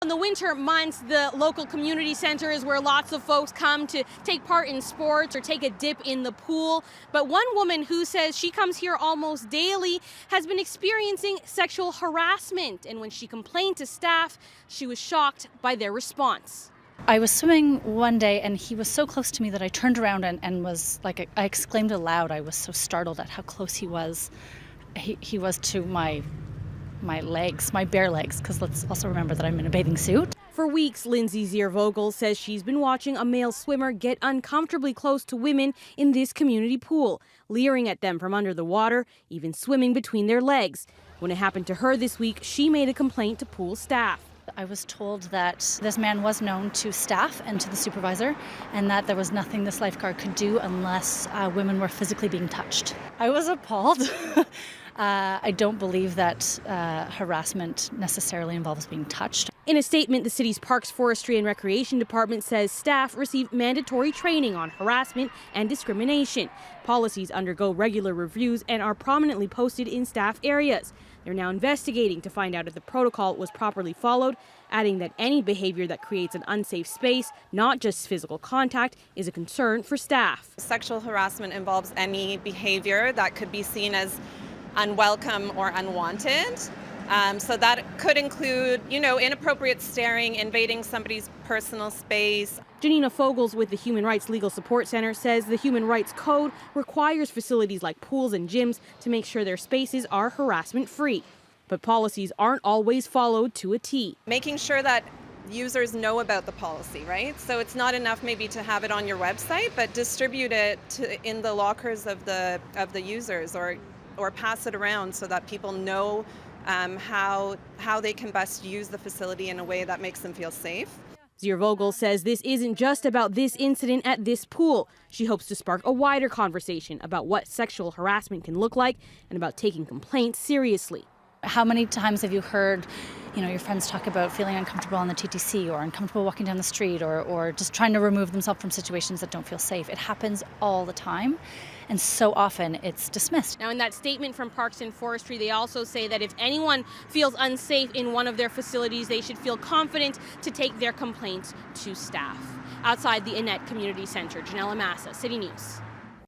In the winter months, the local community center is where lots of folks come to take part in sports or take a dip in the pool. But one woman who says she comes here almost daily has been experiencing sexual harassment. And when she complained to staff, she was shocked by their response. I was swimming one day and he was so close to me that I turned around and was like, I exclaimed aloud. I was so startled at how close he was. He was to my legs, my bare legs, because let's also remember that I'm in a bathing suit. For weeks, Lindsay Ziervogel says she's been watching a male swimmer get uncomfortably close to women in this community pool, leering at them from under the water, even swimming between their legs. When it happened to her this week, she made a complaint to pool staff. I was told that this man was known to staff and to the supervisor, and that there was nothing this lifeguard could do unless women were physically being touched. I was appalled. I don't believe that harassment necessarily involves being touched. In a statement, the city's Parks, Forestry and Recreation Department says staff receive mandatory training on harassment and discrimination. Policies undergo regular reviews and are prominently posted in staff areas. They're now investigating to find out if the protocol was properly followed, adding that any behavior that creates an unsafe space, not just physical contact, is a concern for staff. Sexual harassment involves any behavior that could be seen as unwelcome or unwanted. So that could include, inappropriate staring, invading somebody's personal space. Janina Fogels with the Human Rights Legal Support Center says the Human Rights Code requires facilities like pools and gyms to make sure their spaces are harassment-free. But policies aren't always followed to a T. Making sure that users know about the policy, right? So it's not enough maybe to have it on your website, but distribute it in the lockers of the users or pass it around so that people know how they can best use the facility in a way that makes them feel safe. Ziervogel says this isn't just about this incident at this pool. She hopes to spark a wider conversation about what sexual harassment can look like and about taking complaints seriously. How many times have you heard, your friends talk about feeling uncomfortable on the TTC or uncomfortable walking down the street or just trying to remove themselves from situations that don't feel safe? It happens all the time, and so often it's dismissed. Now, in that statement from Parks and Forestry, they also say that if anyone feels unsafe in one of their facilities, they should feel confident to take their complaints to staff. Outside the Annette Community Center, Janella Massa, City News.